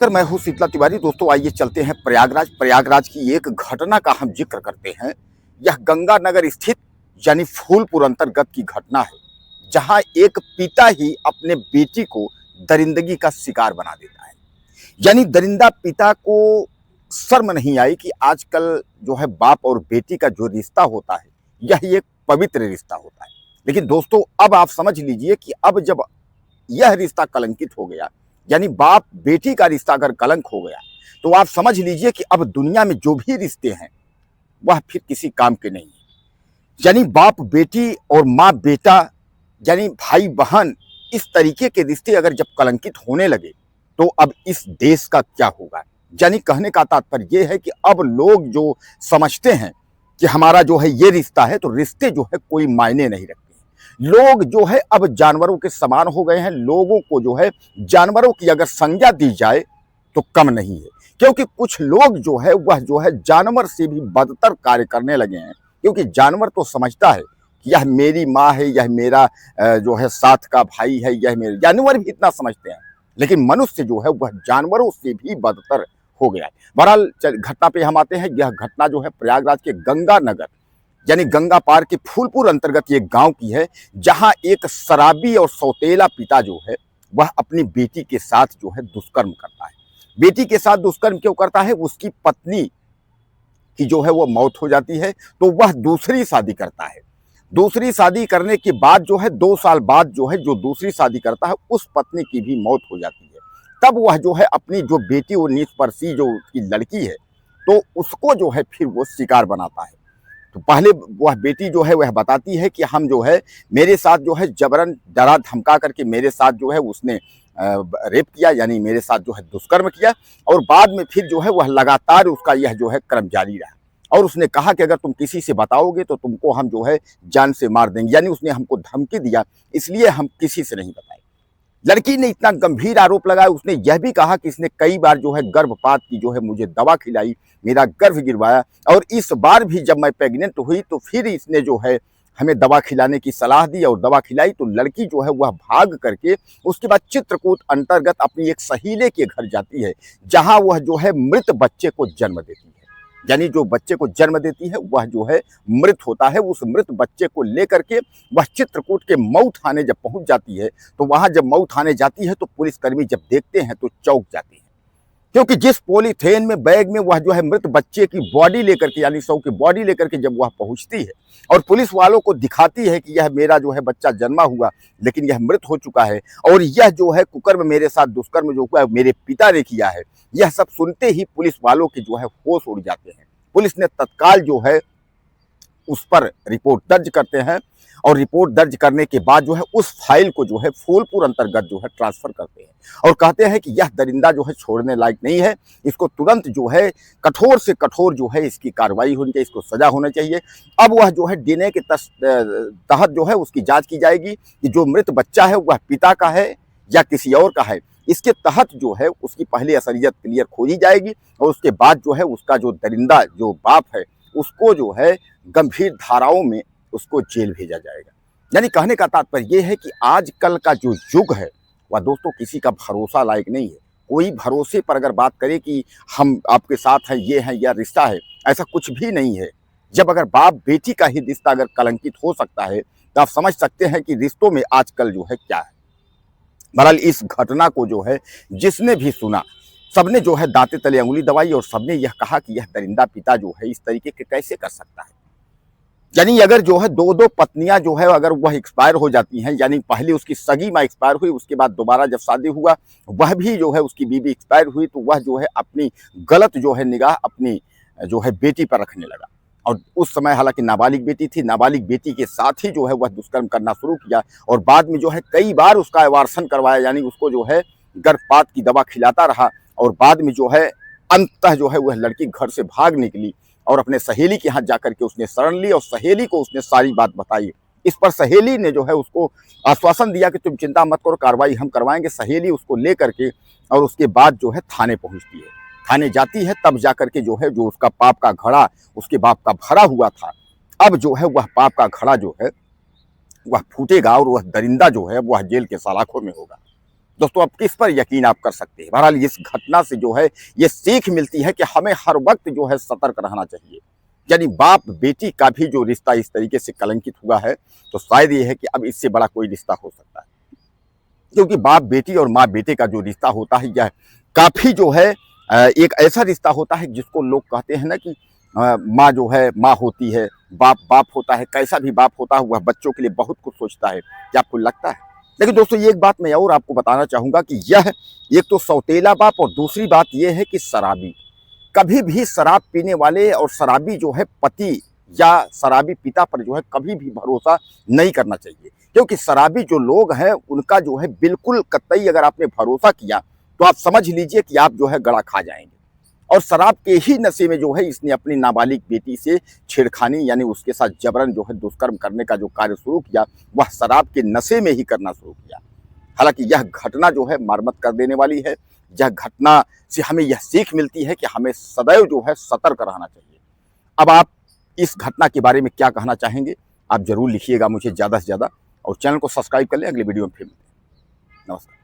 Sir मैं हूँ शीतला तिवारी। दोस्तों आइए चलते हैं प्रयागराज की एक घटना का हम जिक्र करते हैं। यह गंगानगर स्थित यानी फूलपुर अंतर्गत की घटना है, जहां एक पिता ही अपने बेटी को दरिंदगी का शिकार बना देता है। यानी दरिंदा पिता को शर्म नहीं आई कि आजकल जो है बाप और बेटी का जो रिश्ता होता है यह एक पवित्र रिश्ता होता है। लेकिन दोस्तों अब आप समझ लीजिए कि अब जब यह रिश्ता कलंकित हो गया, यानी बाप बेटी का रिश्ता अगर कलंक हो गया, तो आप समझ लीजिए कि अब दुनिया में जो भी रिश्ते हैं वह फिर किसी काम के नहीं है। यानी बाप बेटी और माँ बेटा यानी भाई बहन, इस तरीके के रिश्ते अगर जब कलंकित होने लगे तो अब इस देश का क्या होगा। यानी कहने का तात्पर्य यह है कि अब लोग जो समझते हैं कि हमारा जो है ये रिश्ता है, तो रिश्ते जो है कोई मायने नहीं रखते। लोग जो है अब जानवरों के समान हो गए हैं। लोगों को जो है जानवरों की अगर संज्ञा दी जाए तो कम नहीं है, क्योंकि कुछ लोग जो है वह जो है जानवर से भी बदतर कार्य करने लगे हैं। क्योंकि जानवर तो समझता है कि यह मेरी माँ है, यह मेरा जो है साथ का भाई है, यह मेरे, जानवर भी इतना समझते हैं। लेकिन मनुष्य जो है वह जानवरों से भी बदतर हो गया है। बहरहाल घटना पे हम आते हैं। यह घटना जो है प्रयागराज के गंगानगर यानी गंगा पार के फूलपुर अंतर्गत एक गांव की है, जहां एक शराबी और सौतेला पिता जो है वह अपनी बेटी के साथ जो है दुष्कर्म करता है। बेटी के साथ दुष्कर्म क्यों करता है? उसकी पत्नी की जो है वो मौत हो जाती है, तो वह दूसरी शादी करता है। दूसरी शादी करने के बाद जो है 2 साल बाद जो है जो दूसरी शादी करता है उस पत्नी की भी मौत हो जाती है। तब वह जो है अपनी जो बेटी, वो 19 वर्षीय जो उसकी लड़की है, तो उसको जो है फिर वो शिकार बनाता है। तो पहले वह बेटी जो है वह बताती है कि हम जो है मेरे साथ जो है जबरन डरा धमका करके मेरे साथ जो है उसने रेप किया, यानी मेरे साथ जो है दुष्कर्म किया। और बाद में फिर जो है वह लगातार उसका यह जो है क्रम जारी रहा। और उसने कहा कि अगर तुम किसी से बताओगे तो तुमको हम जो है जान से मार देंगे। यानी उसने हमको धमकी दिया, इसलिए हम किसी से नहीं बताए। लड़की ने इतना गंभीर आरोप लगाया। उसने यह भी कहा कि इसने कई बार जो है गर्भपात की जो है मुझे दवा खिलाई, मेरा गर्भ गिरवाया, और इस बार भी जब मैं प्रेग्नेंट हुई तो फिर इसने जो है हमें दवा खिलाने की सलाह दी और दवा खिलाई। तो लड़की जो है वह भाग करके उसके बाद चित्रकूट अंतर्गत अपनी एक सहेली के घर जाती है, जहां वह जो है मृत बच्चे को जन्म देती है। यानी जो बच्चे को जन्म देती है वह जो है मृत होता है। उस मृत बच्चे को लेकर के वह चित्रकूट के मऊ थाने जब पहुंच जाती है, तो वहां जब मऊ थाने जाती है तो पुलिसकर्मी जब देखते हैं तो चौंक जाते हैं। क्योंकि जिस पॉलीथेन में बैग में वह जो है मृत बच्चे की बॉडी लेकर के, यानी शव की बॉडी लेकर के जब वह पहुंचती है और पुलिस वालों को दिखाती है कि यह मेरा जो है बच्चा जन्मा हुआ, लेकिन यह मृत हो चुका है, और यह जो है कुकर्म मेरे साथ दुष्कर्म जो हुआ है मेरे पिता ने किया है, यह सब सुनते ही पुलिस वालों के जो है होश उड़ जाते हैं। पुलिस ने तत्काल जो है उस पर रिपोर्ट दर्ज करते हैं, और रिपोर्ट दर्ज करने के बाद जो है उस फाइल को जो है फूलपुर अंतर्गत जो है ट्रांसफर करते हैं और कहते हैं कि यह दरिंदा जो है छोड़ने लायक नहीं है, इसको तुरंत जो है कठोर से कठोर जो है इसकी कार्रवाई होनी चाहिए, इसको सजा होना चाहिए। अब वह जो है डीएनए के तहत जो है उसकी जांच की जाएगी कि जो मृत बच्चा है वह पिता का है या किसी और का है। इसके तहत जो है उसकी पहले असलियत क्लियर खोजी जाएगी, और उसके बाद जो है उसका जो दरिंदा जो बाप है उसको जो है गंभीर धाराओं में उसको जेल भेजा जाएगा। यानी कहने का तात्पर्य यह है कि आजकल का जो युग है वह दोस्तों किसी का भरोसा लायक नहीं है। कोई भरोसे पर अगर बात करे कि हम आपके साथ हैं, ये हैं, यह रिश्ता है, ऐसा कुछ भी नहीं है। जब अगर बाप बेटी का ही रिश्ता अगर कलंकित हो सकता है तो आप समझ सकते हैं कि रिश्तों में आजकल जो है क्या है। बहरहाल इस घटना को जो है जिसने भी सुना, सबने जो है दांते तले अंगुली दबाई और सबने यह कहा कि यह दरिंदा पिता जो है इस तरीके के कैसे कर सकता है। यानी अगर जो है 2-2 पत्नियां जो है अगर वह एक्सपायर हो जाती हैं, यानी पहले उसकी सगी माँ एक्सपायर हुई, उसके बाद दोबारा जब शादी हुआ वह भी जो है उसकी बीवी एक्सपायर हुई, तो वह जो है अपनी गलत जो है निगाह अपनी जो है बेटी पर रखने लगा। और उस समय हालांकि नाबालिग बेटी थी, नाबालिग बेटी के साथ ही जो है वह दुष्कर्म करना शुरू किया, और बाद में जो है कई बार उसका अवार्सन करवाया, यानी उसको जो है गर्भपात की दवा खिलाता रहा। और बाद में जो है अंततः जो है वह लड़की घर से भाग निकली और अपने सहेली के यहाँ जाकर के उसने शरण ली, और सहेली को उसने सारी बात बताई। इस पर सहेली ने जो है उसको आश्वासन दिया कि तुम चिंता मत करो, कार्रवाई हम करवाएंगे। सहेली उसको ले करके और उसके बाद जो है थाने पहुंचती है। थाने जाती है, तब जाकर के जो है जो उसका पाप का घड़ा उसके बाप का भरा हुआ था, अब जो है वह पाप का घड़ा जो है वह फूटेगा, और वह दरिंदा जो है वह जेल के सलाखों में होगा। दोस्तों अब किस पर यकीन आप कर सकते हैं। बहरहाल इस घटना से जो है ये सीख मिलती है कि हमें हर वक्त जो है सतर्क रहना चाहिए। यानी बाप बेटी का भी जो रिश्ता इस तरीके से कलंकित हुआ है तो शायद ये है कि अब इससे बड़ा कोई रिश्ता हो सकता है, क्योंकि बाप बेटी और माँ बेटे का जो रिश्ता होता है यह काफी जो है एक ऐसा रिश्ता होता है जिसको लोग कहते हैं ना कि माँ जो है माँ होती है, बाप बाप होता है। कैसा भी बाप होता है वह बच्चों के लिए बहुत कुछ सोचता है, क्या आपको लगता है? लेकिन दोस्तों ये एक बात मैं और आपको बताना चाहूंगा कि यह एक तो सौतेला बाप और दूसरी बात यह है कि शराबी। कभी भी शराब पीने वाले और शराबी जो है पति या शराबी पिता पर जो है कभी भी भरोसा नहीं करना चाहिए, क्योंकि शराबी जो लोग हैं उनका जो है बिल्कुल कतई अगर आपने भरोसा किया तो आप समझ लीजिए कि आप जो है गड़ा खा जाएंगे। और शराब के ही नशे में जो है इसने अपनी नाबालिग बेटी से छेड़खानी यानी उसके साथ जबरन जो है दुष्कर्म करने का जो कार्य शुरू किया वह शराब के नशे में ही करना शुरू किया। हालांकि यह घटना जो है मर्मत कर देने वाली है। यह घटना से हमें यह सीख मिलती है कि हमें सदैव जो है सतर्क रहना चाहिए। अब आप इस घटना के बारे में क्या कहना चाहेंगे आप जरूर लिखिएगा मुझे ज़्यादा से ज़्यादा, और चैनल को सब्सक्राइब कर लें। अगले वीडियो में फिर मिलते हैं। नमस्कार।